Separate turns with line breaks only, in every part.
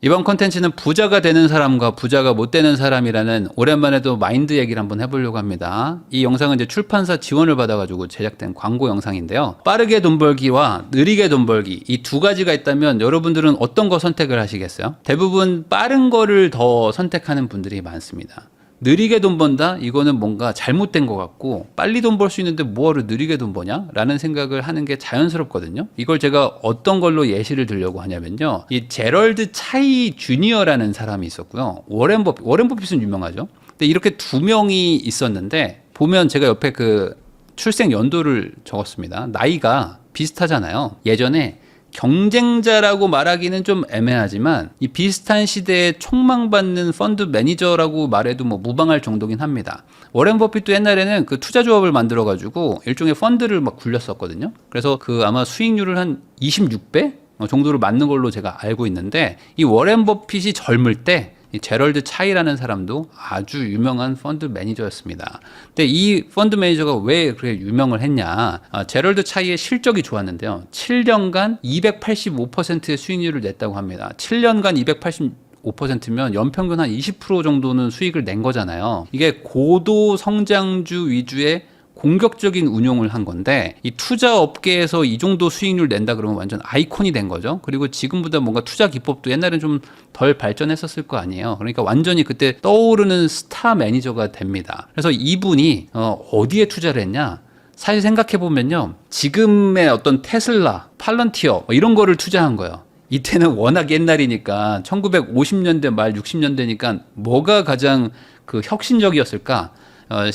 이번 콘텐츠는 부자가 되는 사람과 부자가 못 되는 사람이라는 오랜만에 또 마인드 얘기를 한번 해보려고 합니다. 이 영상은 이제 출판사 지원을 받아가지고 제작된 광고 영상인데요. 빠르게 돈 벌기와 느리게 돈 벌기, 이 두 가지가 있다면 여러분들은 어떤 거 선택을 하시겠어요? 대부분 빠른 거를 더 선택하는 분들이 많습니다. 느리게 돈 번다? 이거는 뭔가 잘못된 것 같고, 빨리 돈 벌 수 있는데 뭐하러 느리게 돈 버냐? 라는 생각을 하는 게 자연스럽거든요. 이걸 제가 어떤 걸로 예시를 들려고 하냐면요, 이 제럴드 차이 주니어라는 사람이 있었고요. 워렌 버핏은 유명하죠. 근데 이렇게 두 명이 있었는데, 보면 제가 옆에 그 출생 연도를 적었습니다. 나이가 비슷하잖아요. 예전에 경쟁자라고 말하기는 좀 애매하지만 이 비슷한 시대에 촉망받는 펀드 매니저라고 말해도 뭐 무방할 정도긴 합니다. 워렌 버핏도 옛날에는 그 투자 조합을 만들어 가지고 일종의 펀드를 막 굴렸었거든요. 그래서 그 아마 수익률을 한 26배 정도를 맞는 걸로 제가 알고 있는데, 이 워렌 버핏이 젊을 때 이 제럴드 차이라는 사람도 아주 유명한 펀드 매니저였습니다. 근데 이 펀드 매니저가 왜 그렇게 유명을 했냐? 제럴드 차이의 실적이 좋았는데요. 7년간 285%의 수익률을 냈다고 합니다. 7년간 285%면 연평균 한 20% 정도는 수익을 낸 거잖아요. 이게 고도 성장주 위주의 공격적인 운용을 한 건데, 이 투자 업계에서 이 정도 수익률 낸다 그러면 완전 아이콘이 된 거죠. 그리고 지금보다 뭔가 투자 기법도 옛날엔 좀 덜 발전했었을 거 아니에요. 그러니까 완전히 그때 떠오르는 스타 매니저가 됩니다. 그래서 이분이 어디에 투자를 했냐? 사실 생각해보면요, 지금의 어떤 테슬라, 팔런티어 이런 거를 투자한 거예요. 이때는 워낙 옛날이니까 1950년대 말 60년대니까 뭐가 가장 그 혁신적이었을까?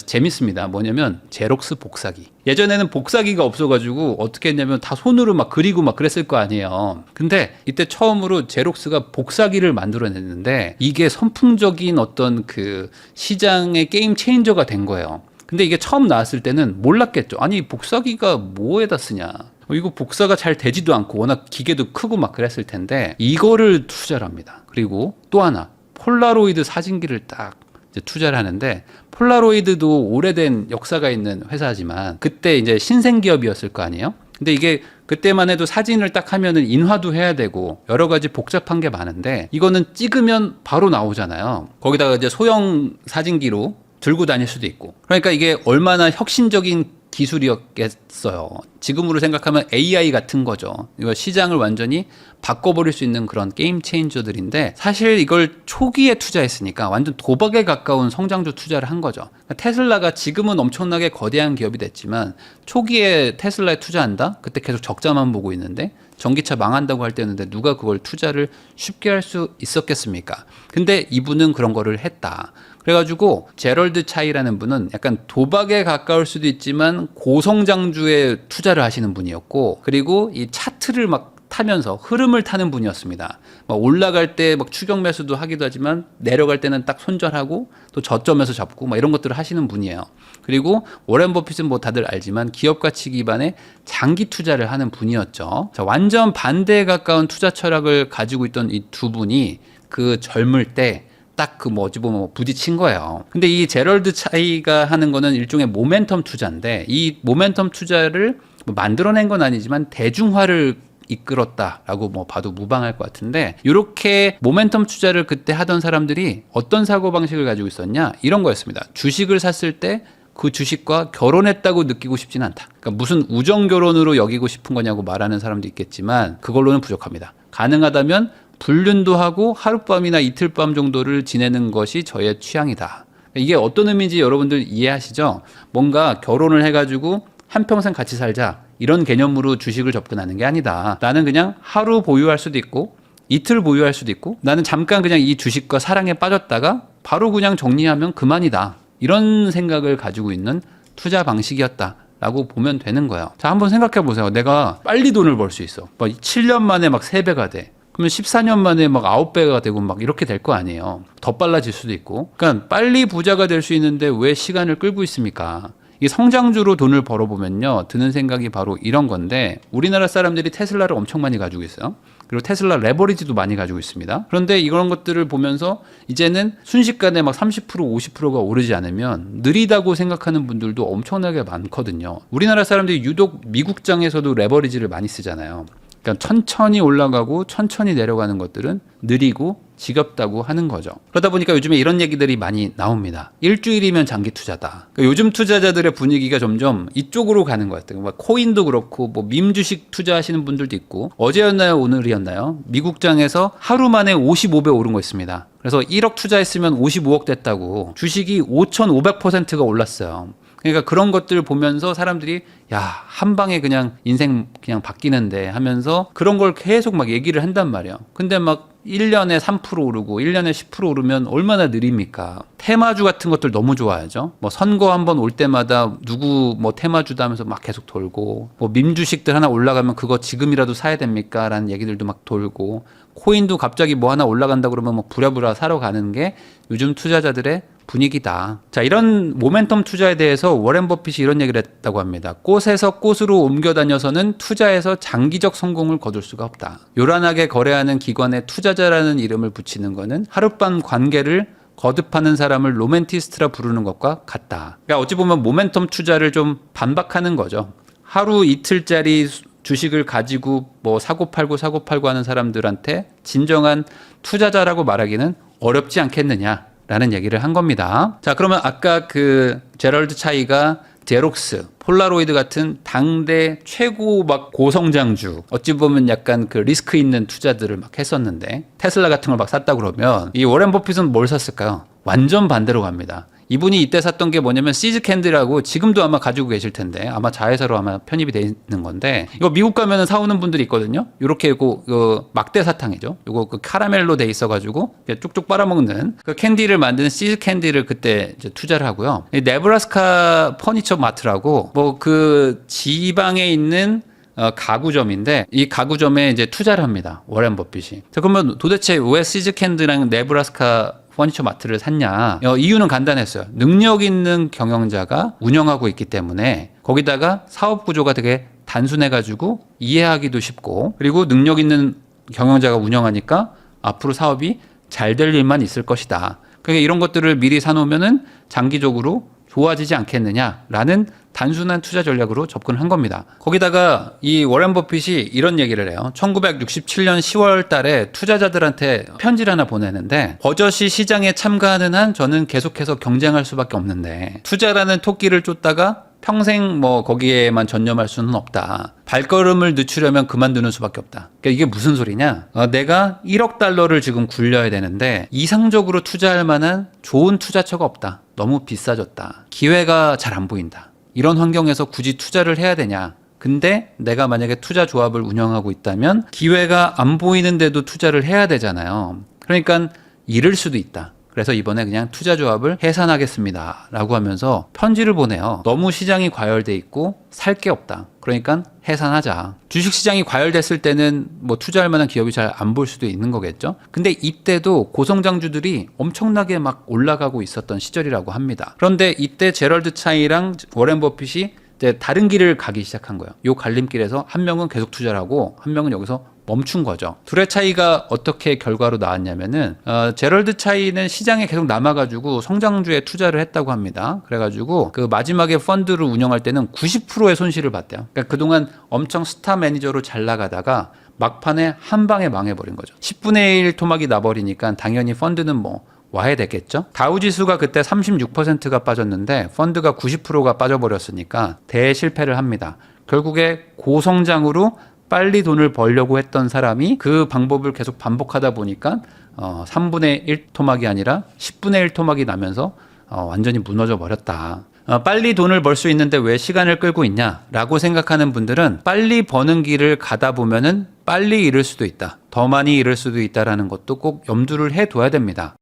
재밌습니다. 뭐냐면 제록스 복사기. 예전에는 복사기가 없어가지고 어떻게 했냐면 다 손으로 막 그리고 막 그랬을 거 아니에요. 근데 이때 처음으로 제록스가 복사기를 만들어냈는데, 이게 선풍적인 어떤 그 시장의 게임 체인저가 된 거예요. 근데 이게 처음 나왔을 때는 몰랐겠죠. 아니, 복사기가 뭐에다 쓰냐, 이거 복사가 잘 되지도 않고 워낙 기계도 크고 막 그랬을 텐데, 이거를 투자를 합니다. 그리고 또 하나, 폴라로이드 사진기를 딱 이제 투자를 하는데, 폴라로이드도 오래된 역사가 있는 회사지만 그때 이제 신생 기업이었을 거 아니에요. 근데 이게 그때만 해도 사진을 딱 하면은 인화도 해야 되고 여러 가지 복잡한 게 많은데, 이거는 찍으면 바로 나오잖아요. 거기다가 이제 소형 사진기로 들고 다닐 수도 있고. 그러니까 이게 얼마나 혁신적인 기술이었겠어요. 지금으로 생각하면 AI 같은 거죠. 이거 시장을 완전히 바꿔버릴 수 있는 그런 게임 체인저들인데, 사실 이걸 초기에 투자했으니까 완전 도박에 가까운 성장주 투자를 한 거죠. 그러니까 테슬라가 지금은 엄청나게 거대한 기업이 됐지만 초기에 테슬라에 투자한다? 그때 계속 적자만 보고 있는데, 전기차 망한다고 할 때였는데 누가 그걸 투자를 쉽게 할 수 있었겠습니까? 근데 이분은 그런 거를 했다. 그래가지고 제럴드 차이라는 분은 약간 도박에 가까울 수도 있지만 고성장주에 투자를 하시는 분이었고, 그리고 이 차트를 막 타면서 흐름을 타는 분이었습니다. 막 올라갈 때 막 추격 매수도 하기도 하지만 내려갈 때는 딱 손절하고 또 저점에서 잡고 막 이런 것들을 하시는 분이에요. 그리고 워렌 버핏은 뭐 다들 알지만 기업 가치 기반의 장기 투자를 하는 분이었죠. 자, 완전 반대에 가까운 투자 철학을 가지고 있던 이 두 분이 그 젊을 때 딱 그 뭐지 보면 부딪힌 거예요. 근데 이 제럴드 차이가 하는 거는 일종의 모멘텀 투자인데, 이 모멘텀 투자를 뭐 만들어낸 건 아니지만 대중화를 이끌었다라고 뭐 봐도 무방할 것 같은데, 이렇게 모멘텀 투자를 그때 하던 사람들이 어떤 사고방식을 가지고 있었냐, 이런 거였습니다. 주식을 샀을 때 그 주식과 결혼했다고 느끼고 싶진 않다. 그러니까 무슨 우정 결혼으로 여기고 싶은 거냐고 말하는 사람도 있겠지만 그걸로는 부족합니다. 가능하다면 불륜도 하고 하룻밤이나 이틀밤 정도를 지내는 것이 저의 취향이다. 이게 어떤 의미인지 여러분들 이해하시죠? 뭔가 결혼을 해가지고 한평생 같이 살자, 이런 개념으로 주식을 접근하는 게 아니다. 나는 그냥 하루 보유할 수도 있고 이틀 보유할 수도 있고, 나는 잠깐 그냥 이 주식과 사랑에 빠졌다가 바로 그냥 정리하면 그만이다. 이런 생각을 가지고 있는 투자 방식이었다라고 보면 되는 거예요. 자, 한번 생각해 보세요. 내가 빨리 돈을 벌 수 있어. 막 7년 만에 막 3배가 돼. 그러면 14년 만에 막 9배가 되고 막 이렇게 될 거 아니에요. 더 빨라질 수도 있고. 그러니까 빨리 부자가 될 수 있는데 왜 시간을 끌고 있습니까? 이 성장주로 돈을 벌어보면요, 드는 생각이 바로 이런 건데, 우리나라 사람들이 테슬라를 엄청 많이 가지고 있어요. 그리고 테슬라 레버리지도 많이 가지고 있습니다. 그런데 이런 것들을 보면서 이제는 순식간에 막 30% 50%가 오르지 않으면 느리다고 생각하는 분들도 엄청나게 많거든요. 우리나라 사람들이 유독 미국장에서도 레버리지를 많이 쓰잖아요. 그러니까 천천히 올라가고 천천히 내려가는 것들은 느리고 지겹다고 하는 거죠. 그러다 보니까 요즘에 이런 얘기들이 많이 나옵니다. 일주일이면 장기 투자다. 그러니까 요즘 투자자들의 분위기가 점점 이쪽으로 가는 것 같아요. 뭐 코인도 그렇고 뭐 밈 주식 투자하시는 분들도 있고, 어제였나요 오늘이었나요? 미국장에서 하루 만에 55배 오른 거 있습니다. 그래서 1억 투자했으면 55억 됐다고, 주식이 5,500%가 올랐어요. 그러니까 그런 것들 보면서 사람들이 야, 한 방에 그냥 인생 그냥 바뀌는데 하면서 그런 걸 계속 막 얘기를 한단 말이에요. 근데 막 1년에 3% 오르고 1년에 10% 오르면 얼마나 느립니까? 테마주 같은 것들 너무 좋아하죠. 뭐 선거 한번 올 때마다 누구 뭐 테마주다 하면서 막 계속 돌고, 뭐 밈주식들 하나 올라가면 그거 지금이라도 사야 됩니까? 라는 얘기들도 막 돌고, 코인도 갑자기 뭐 하나 올라간다 그러면 뭐 부랴부랴 사러 가는 게 요즘 투자자들의 분위기다. 자, 이런 모멘텀 투자에 대해서 워렌 버핏이 이런 얘기를 했다고 합니다. 꽃에서 꽃으로 옮겨 다녀서는 투자에서 장기적 성공을 거둘 수가 없다. 요란하게 거래하는 기관에 투자자라는 이름을 붙이는 거는 하룻밤 관계를 거듭하는 사람을 로맨티스트라 부르는 것과 같다. 그러니까 어찌 보면 모멘텀 투자를 좀 반박하는 거죠. 하루 이틀짜리 주식을 가지고 뭐 사고 팔고 하는 사람들한테 진정한 투자자라고 말하기는 어렵지 않겠느냐 라는 얘기를 한 겁니다. 자, 그러면 아까 그 제럴드 차이가 제록스, 폴라로이드 같은 당대 최고 막 고성장주, 어찌 보면 약간 그 리스크 있는 투자들을 막 했었는데 테슬라 같은 걸 막 샀다 그러면 이 워렌 버핏은 뭘 샀을까요? 완전 반대로 갑니다. 이분이 이때 샀던 게 뭐냐면 시즈 캔디라고, 지금도 아마 가지고 계실 텐데 아마 자회사로 아마 편입이 돼 있는 건데, 이거 미국 가면은 사오는 분들이 있거든요. 요렇게 그 막대 사탕이죠. 요거 그 카라멜로 돼 있어가지고 쭉쭉 빨아먹는 그 캔디를 만드는 시즈 캔디를 그때 이제 투자를 하고요. 네브라스카 퍼니처 마트라고 뭐 그 지방에 있는 가구점인데, 이 가구점에 이제 투자를 합니다. 워렌 버핏이. 자, 그러면 도대체 왜 시즈 캔디랑 네브라스카 퍼니처 마트를 샀냐? 이유는 간단했어요. 능력 있는 경영자가 운영하고 있기 때문에, 거기다가 사업 구조가 되게 단순해가지고 이해하기도 쉽고, 그리고 능력 있는 경영자가 운영하니까 앞으로 사업이 잘 될 일만 있을 것이다. 그러니까 이런 것들을 미리 사놓으면은 장기적으로 좋아지지 않겠느냐라는 단순한 투자 전략으로 접근한 겁니다. 거기다가 이 워렌 버핏이 이런 얘기를 해요. 1967년 10월 달에 투자자들한테 편지를 하나 보내는데, 버젓이 시장에 참가하는 한 저는 계속해서 경쟁할 수밖에 없는데, 투자라는 토끼를 쫓다가 평생 뭐 거기에만 전념할 수는 없다. 발걸음을 늦추려면 그만두는 수밖에 없다. 그러니까 이게 무슨 소리냐? 내가 1억 달러를 지금 굴려야 되는데 이상적으로 투자할 만한 좋은 투자처가 없다. 너무 비싸졌다. 기회가 잘 안 보인다. 이런 환경에서 굳이 투자를 해야 되냐? 근데 내가 만약에 투자 조합을 운영하고 있다면 기회가 안 보이는데도 투자를 해야 되잖아요. 그러니까 잃을 수도 있다. 그래서 이번에 그냥 투자 조합을 해산하겠습니다 라고 하면서 편지를 보내요. 너무 시장이 과열돼 있고 살 게 없다. 그러니까 해산하자. 주식시장이 과열됐을 때는 뭐 투자할 만한 기업이 잘 안 볼 수도 있는 거겠죠. 근데 이때도 고성장주들이 엄청나게 막 올라가고 있었던 시절이라고 합니다. 그런데 이때 제럴드 차이랑 워렌 버핏이 이제 다른 길을 가기 시작한 거예요. 요 갈림길에서 한 명은 계속 투자를 하고 한 명은 여기서 멈춘 거죠. 둘의 차이가 어떻게 결과로 나왔냐면은 제럴드 차이는 시장에 계속 남아가지고 성장주에 투자를 했다고 합니다. 그래가지고 그 마지막에 펀드를 운영할 때는 90%의 손실을 봤대요. 그러니까 그동안 엄청 스타 매니저로 잘 나가다가 막판에 한 방에 망해버린 거죠. 10분의 1 토막이 나버리니까 당연히 펀드는 뭐 와야 되겠죠. 다우지수가 그때 36%가 빠졌는데 펀드가 90%가 빠져버렸으니까 대실패를 합니다. 결국에 고성장으로 빨리 돈을 벌려고 했던 사람이 그 방법을 계속 반복하다 보니까 3분의 1 토막이 아니라 10분의 1 토막이 나면서 완전히 무너져 버렸다. 빨리 돈을 벌 수 있는데 왜 시간을 끌고 있냐라고 생각하는 분들은 빨리 버는 길을 가다 보면은 빨리 잃을 수도 있다. 더 많이 잃을 수도 있다라는 것도 꼭 염두를 해둬야 됩니다.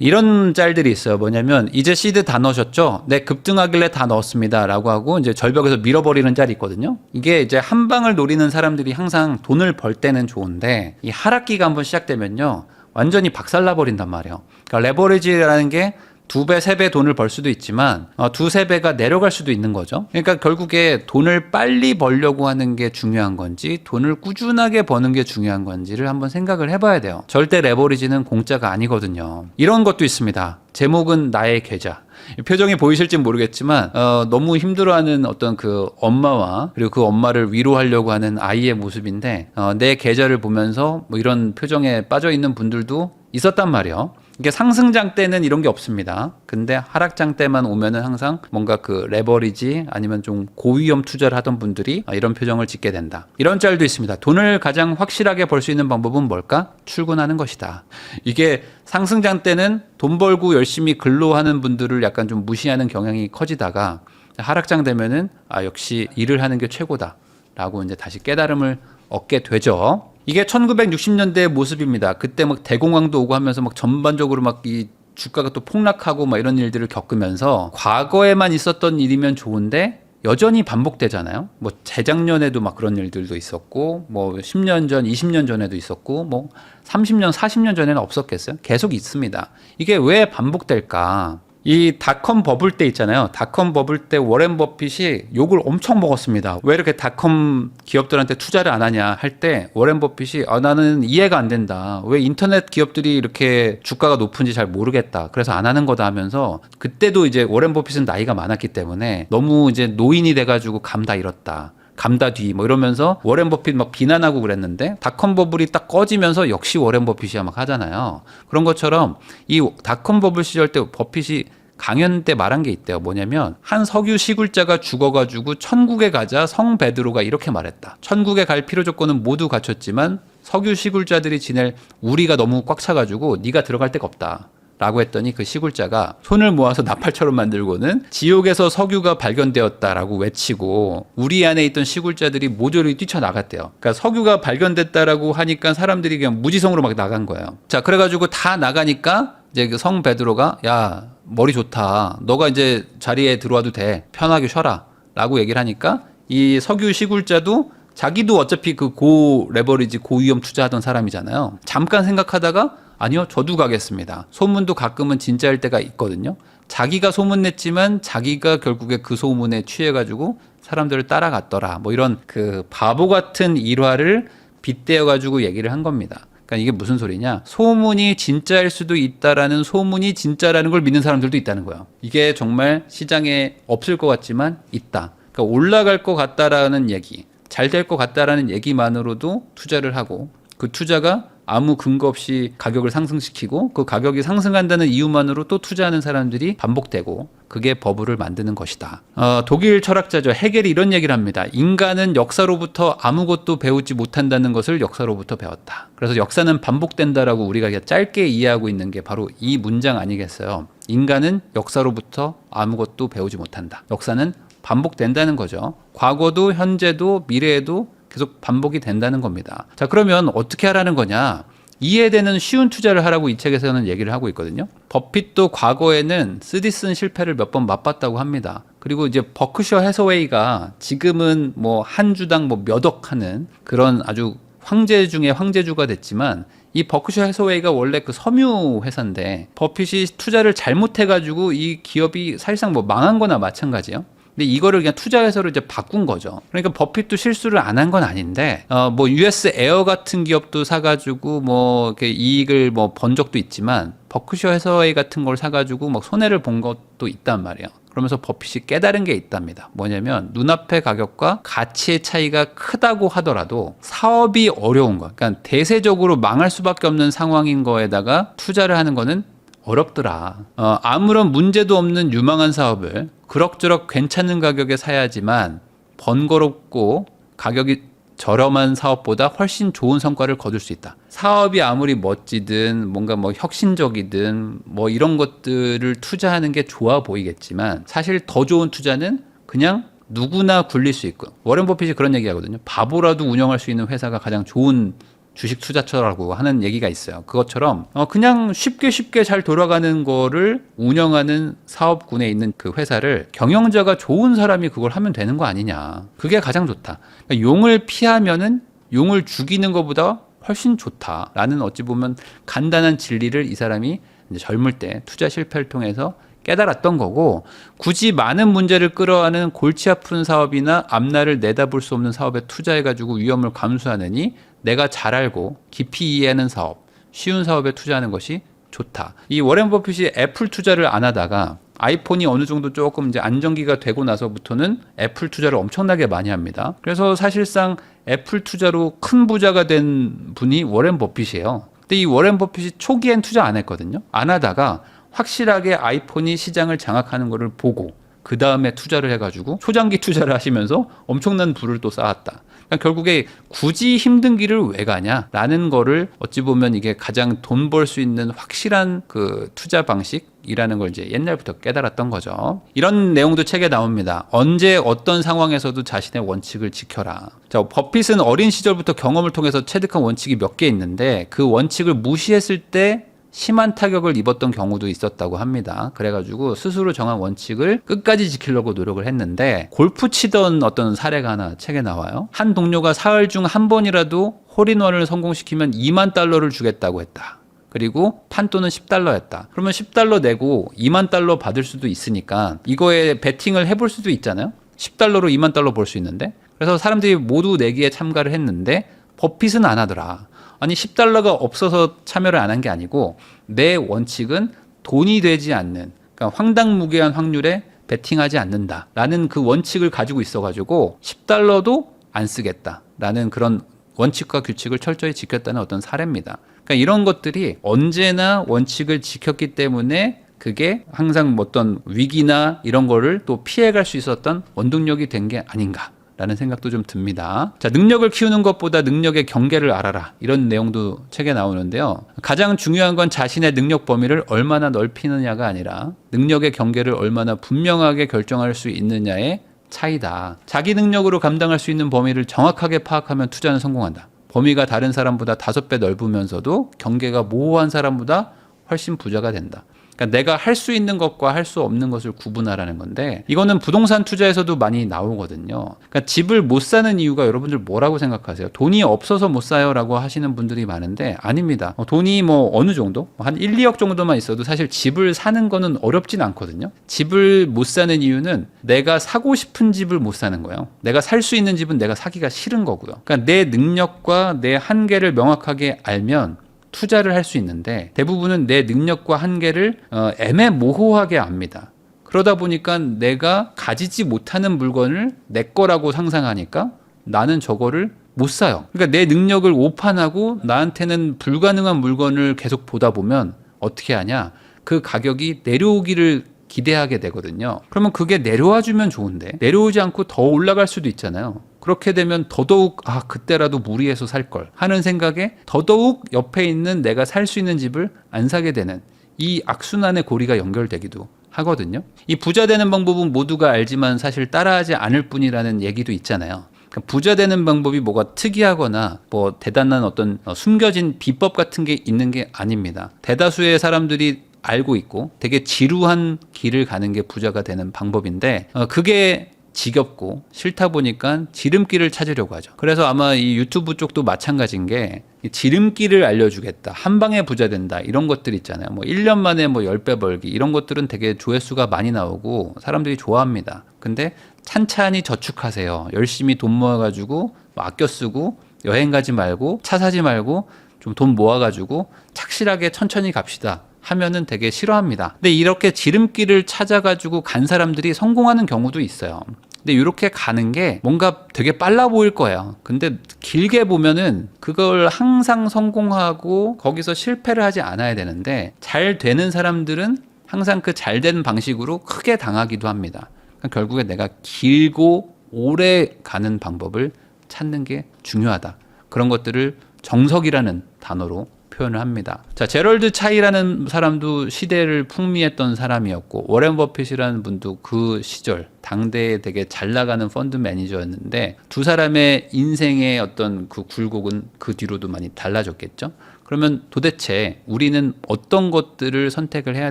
이런 짤들이 있어요. 뭐냐면 이제 시드 다 넣으셨죠? 네, 급등하길래 다 넣었습니다 라고 하고 이제 절벽에서 밀어버리는 짤이 있거든요. 이게 이제 한 방을 노리는 사람들이 항상 돈을 벌 때는 좋은데, 이 하락기가 한번 시작되면요 완전히 박살나 버린단 말이에요. 그러니까 레버리지라는 게 2배, 3배 돈을 벌 수도 있지만 2, 3배가 내려갈 수도 있는 거죠. 그러니까 결국에 돈을 빨리 벌려고 하는 게 중요한 건지 돈을 꾸준하게 버는 게 중요한 건지를 한번 생각을 해봐야 돼요. 절대 레버리지는 공짜가 아니거든요. 이런 것도 있습니다. 제목은 나의 계좌. 표정이 보이실지 모르겠지만 너무 힘들어하는 어떤 그 엄마와 그리고 그 엄마를 위로하려고 하는 아이의 모습인데 내 계좌를 보면서 뭐 이런 표정에 빠져 있는 분들도 있었단 말이에요. 이게 상승장 때는 이런 게 없습니다. 근데 하락장 때만 오면은 항상 뭔가 그 레버리지 아니면 좀 고위험 투자를 하던 분들이 이런 표정을 짓게 된다. 이런 짤도 있습니다. 돈을 가장 확실하게 벌 수 있는 방법은 뭘까? 출근하는 것이다. 이게 상승장 때는 돈 벌고 열심히 근로하는 분들을 약간 좀 무시하는 경향이 커지다가 하락장 되면은 역시 일을 하는 게 최고다. 라고 이제 다시 깨달음을 얻게 되죠. 이게 1960년대의 모습입니다. 그때 막 대공황도 오고 하면서 막 전반적으로 막 이 주가가 또 폭락하고 막 이런 일들을 겪으면서 과거에만 있었던 일이면 좋은데 여전히 반복되잖아요. 뭐 재작년에도 막 그런 일들도 있었고 뭐 10년 전, 20년 전에도 있었고 뭐 30년, 40년 전에는 없었겠어요? 계속 있습니다. 이게 왜 반복될까? 이 닷컴 버블 때 있잖아요. 닷컴 버블 때 워렌 버핏이 욕을 엄청 먹었습니다. 왜 이렇게 닷컴 기업들한테 투자를 안 하냐 할 때 워렌 버핏이 나는 이해가 안 된다. 왜 인터넷 기업들이 이렇게 주가가 높은지 잘 모르겠다. 그래서 안 하는 거다 하면서 그때도 이제 워렌 버핏은 나이가 많았기 때문에 너무 이제 노인이 돼가지고 감 다 잃었다. 감다 뒤 뭐 이러면서 워렌 버핏 막 비난하고 그랬는데 닷컴 버블이 딱 꺼지면서 역시 워렌 버핏이야 막 하잖아요. 그런 것처럼 이 닷컴 버블 시절 때 버핏이 강연 때 말한 게 있대요. 뭐냐면 한 석유 시굴자가 죽어가지고 천국에 가자 성 베드로가 이렇게 말했다. 천국에 갈 필요 조건은 모두 갖췄지만 석유 시굴자들이 지낼 우리가 너무 꽉 차가지고 네가 들어갈 데가 없다. 라고 했더니 그 시굴자가 손을 모아서 나팔처럼 만들고는 지옥에서 석유가 발견되었다라고 외치고 우리 안에 있던 시굴자들이 모조리 뛰쳐나갔대요. 그러니까 석유가 발견됐다라고 하니까 사람들이 그냥 무지성으로 막 나간 거예요. 자, 그래가지고 다 나가니까 이제 그 성 베드로가 야, 머리 좋다. 너가 이제 자리에 들어와도 돼. 편하게 쉬어라. 라고 얘기를 하니까 이 석유 시굴자도 자기도 어차피 그 고 레버리지 고위험 투자하던 사람이잖아요. 잠깐 생각하다가 아니요, 저도 가겠습니다. 소문도 가끔은 진짜일 때가 있거든요. 자기가 소문냈지만 자기가 결국에 그 소문에 취해가지고 사람들을 따라갔더라. 뭐 이런 그 바보 같은 일화를 빗대어가지고 얘기를 한 겁니다. 그러니까 이게 무슨 소리냐? 소문이 진짜일 수도 있다라는 소문이 진짜라는 걸 믿는 사람들도 있다는 거예요. 이게 정말 시장에 없을 것 같지만 있다. 그러니까 올라갈 것 같다라는 얘기, 잘 될 것 같다라는 얘기만으로도 투자를 하고 그 투자가 아무 근거 없이 가격을 상승시키고 그 가격이 상승한다는 이유만으로 또 투자하는 사람들이 반복되고 그게 버블을 만드는 것이다. 독일 철학자죠. 헤겔이 이런 얘기를 합니다. 인간은 역사로부터 아무것도 배우지 못한다는 것을 역사로부터 배웠다. 그래서 역사는 반복된다라고 우리가 짧게 이해하고 있는 게 바로 이 문장 아니겠어요. 인간은 역사로부터 아무것도 배우지 못한다. 역사는 반복된다는 거죠. 과거도 현재도 미래에도 계속 반복이 된다는 겁니다. 자, 그러면 어떻게 하라는 거냐? 이해되는 쉬운 투자를 하라고 이 책에서는 얘기를 하고 있거든요. 버핏도 과거에는 쓰디쓴 실패를 몇 번 맛봤다고 합니다. 그리고 이제 버크셔 해서웨이가 지금은 뭐 한 주당 뭐 몇 억 하는 그런 아주 황제 중에 황제주가 됐지만 이 버크셔 해서웨이가 원래 그 섬유 회사인데 버핏이 투자를 잘못해가지고 이 기업이 사실상 뭐 망한 거나 마찬가지예요. 근데 이거를 그냥 투자회사로 이제 바꾼 거죠. 그러니까 버핏도 실수를 안 한 건 아닌데, 뭐 US 에어 같은 기업도 사가지고 뭐 이렇게 이익을 뭐 번 적도 있지만 버크셔 해서웨이 같은 걸 사가지고 막 손해를 본 것도 있단 말이에요. 그러면서 버핏이 깨달은 게 있답니다. 뭐냐면 눈앞의 가격과 가치의 차이가 크다고 하더라도 사업이 어려운 거, 그러니까 대세적으로 망할 수밖에 없는 상황인 거에다가 투자를 하는 거는 어렵더라. 아무런 문제도 없는 유망한 사업을 그럭저럭 괜찮은 가격에 사야지만 번거롭고 가격이 저렴한 사업보다 훨씬 좋은 성과를 거둘 수 있다. 사업이 아무리 멋지든 뭔가 뭐 혁신적이든 뭐 이런 것들을 투자하는 게 좋아 보이겠지만 사실 더 좋은 투자는 그냥 누구나 굴릴 수 있고 워렌 버핏이 그런 얘기 하거든요. 바보라도 운영할 수 있는 회사가 가장 좋은 주식 투자처라고 하는 얘기가 있어요. 그것처럼 그냥 쉽게 잘 돌아가는 거를 운영하는 사업군에 있는 그 회사를 경영자가 좋은 사람이 그걸 하면 되는 거 아니냐. 그게 가장 좋다. 그러니까 용을 피하면은 용을 죽이는 것보다 훨씬 좋다라는 어찌 보면 간단한 진리를 이 사람이 이제 젊을 때 투자 실패를 통해서 깨달았던 거고, 굳이 많은 문제를 끌어안은 골치 아픈 사업이나 앞날을 내다볼 수 없는 사업에 투자해가지고 위험을 감수하느니 내가 잘 알고 깊이 이해하는 사업, 쉬운 사업에 투자하는 것이 좋다. 이 워렌 버핏이 애플 투자를 안 하다가 아이폰이 어느 정도 조금 이제 안정기가 되고 나서부터는 애플 투자를 엄청나게 많이 합니다. 그래서 사실상 애플 투자로 큰 부자가 된 분이 워렌 버핏이에요. 근데 이 워렌 버핏이 초기엔 투자 안 했거든요. 안 하다가 확실하게 아이폰이 시장을 장악하는 것을 보고 그 다음에 투자를 해가지고 초장기 투자를 하시면서 엄청난 부를 또 쌓았다. 그러니까 결국에 굳이 힘든 길을 왜 가냐라는 거를 어찌 보면 이게 가장 돈 벌 수 있는 확실한 그 투자 방식이라는 걸 이제 옛날부터 깨달았던 거죠. 이런 내용도 책에 나옵니다. 언제 어떤 상황에서도 자신의 원칙을 지켜라. 자, 버핏은 어린 시절부터 경험을 통해서 체득한 원칙이 몇 개 있는데 그 원칙을 무시했을 때 심한 타격을 입었던 경우도 있었다고 합니다. 그래가지고 스스로 정한 원칙을 끝까지 지키려고 노력을 했는데 골프 치던 어떤 사례가 하나 책에 나와요. 한 동료가 사흘 중 한 번이라도 홀인원을 성공시키면 2만 달러를 주겠다고 했다. 그리고 판돈은 $10였다. 그러면 $10 내고 2만 달러 받을 수도 있으니까 이거에 베팅을 해볼 수도 있잖아요. $10로 2만 달러 벌 수 있는데. 그래서 사람들이 모두 내기에 참가를 했는데 버핏은 안 하더라. 아니 $10가 없어서 참여를 안 한 게 아니고 내 원칙은 돈이 되지 않는, 그러니까 황당무계한 확률에 베팅하지 않는다라는 그 원칙을 가지고 있어가지고 $10도 안 쓰겠다라는 그런 원칙과 규칙을 철저히 지켰다는 어떤 사례입니다. 그러니까 이런 것들이 언제나 원칙을 지켰기 때문에 그게 항상 어떤 위기나 이런 거를 또 피해갈 수 있었던 원동력이 된 게 아닌가 라는 생각도 좀 듭니다. 자, 능력을 키우는 것보다 능력의 경계를 알아라. 이런 내용도 책에 나오는데요. 가장 중요한 건 자신의 능력 범위를 얼마나 넓히느냐가 아니라 능력의 경계를 얼마나 분명하게 결정할 수 있느냐의 차이다. 자기 능력으로 감당할 수 있는 범위를 정확하게 파악하면 투자는 성공한다. 범위가 다른 사람보다 5배 넓으면서도 경계가 모호한 사람보다 훨씬 부자가 된다. 그러니까 내가 할 수 있는 것과 할 수 없는 것을 구분하라는 건데, 이거는 부동산 투자에서도 많이 나오거든요. 그러니까 집을 못 사는 이유가 여러분들 뭐라고 생각하세요? 돈이 없어서 못 사요 라고 하시는 분들이 많은데 아닙니다. 돈이 뭐 어느 정도? 한 1, 2억 정도만 있어도 사실 집을 사는 거는 어렵진 않거든요. 집을 못 사는 이유는 내가 사고 싶은 집을 못 사는 거예요. 내가 살 수 있는 집은 내가 사기가 싫은 거고요. 그러니까 내 능력과 내 한계를 명확하게 알면 투자를 할 수 있는데 대부분은 내 능력과 한계를 애매모호하게 압니다. 그러다 보니까 내가 가지지 못하는 물건을 내 거라고 상상하니까 나는 저거를 못 사요. 그러니까 내 능력을 오판하고 나한테는 불가능한 물건을 계속 보다 보면 어떻게 하냐? 그 가격이 내려오기를 기대하게 되거든요. 그러면 그게 내려와 주면 좋은데 내려오지 않고 더 올라갈 수도 있잖아요. 그렇게 되면 더더욱 그때라도 무리해서 살 걸 하는 생각에 더더욱 옆에 있는 내가 살 수 있는 집을 안 사게 되는 이 악순환의 고리가 연결되기도 하거든요. 이 부자 되는 방법은 모두가 알지만 사실 따라하지 않을 뿐이라는 얘기도 있잖아요. 그러니까 부자 되는 방법이 뭐가 특이하거나 뭐 대단한 어떤 숨겨진 비법 같은 게 있는 게 아닙니다. 대다수의 사람들이 알고 있고 되게 지루한 길을 가는 게 부자가 되는 방법인데 그게 지겹고 싫다 보니까 지름길을 찾으려고 하죠. 그래서 아마 이 유튜브 쪽도 마찬가지인 게 지름길을 알려주겠다, 한 방에 부자 된다 이런 것들 있잖아요. 뭐 1년 만에 뭐 10배 벌기 이런 것들은 되게 조회수가 많이 나오고 사람들이 좋아합니다. 근데 찬찬히 저축하세요. 열심히 돈 모아가지고 아껴 쓰고 여행 가지 말고 차 사지 말고 좀 돈 모아가지고 착실하게 천천히 갑시다 하면은 되게 싫어합니다. 근데 이렇게 지름길을 찾아가지고 간 사람들이 성공하는 경우도 있어요. 근데 이렇게 가는 게 뭔가 되게 빨라 보일 거예요. 근데 길게 보면은 그걸 항상 성공하고 거기서 실패를 하지 않아야 되는데 잘 되는 사람들은 항상 그 잘 되는 방식으로 크게 당하기도 합니다. 그러니까 결국에 내가 길고 오래 가는 방법을 찾는 게 중요하다. 그런 것들을 정석이라는 단어로 표현을 합니다. 자, 제럴드 차이라는 사람도 시대를 풍미했던 사람이었고 워렌 버핏이라는 분도 그 시절 당대에 되게 잘 나가는 펀드 매니저였는데 두 사람의 인생의 어떤 그 굴곡은 그 뒤로도 많이 달라졌겠죠. 그러면 도대체 우리는 어떤 것들을 선택을 해야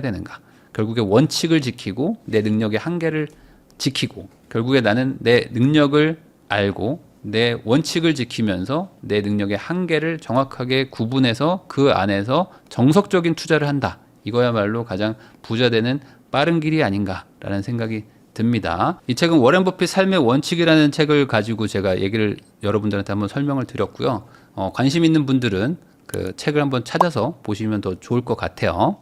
되는가? 결국에 원칙을 지키고 내 능력의 한계를 지키고 결국에 나는 내 능력을 알고 내 원칙을 지키면서 내 능력의 한계를 정확하게 구분해서 그 안에서 정석적인 투자를 한다. 이거야말로 가장 부자 되는 빠른 길이 아닌가라는 생각이 듭니다. 이 책은 워렌 버핏 삶의 원칙이라는 책을 가지고 제가 얘기를 여러분들한테 한번 설명을 드렸고요. 관심 있는 분들은 그 책을 한번 찾아서 보시면 더 좋을 것 같아요.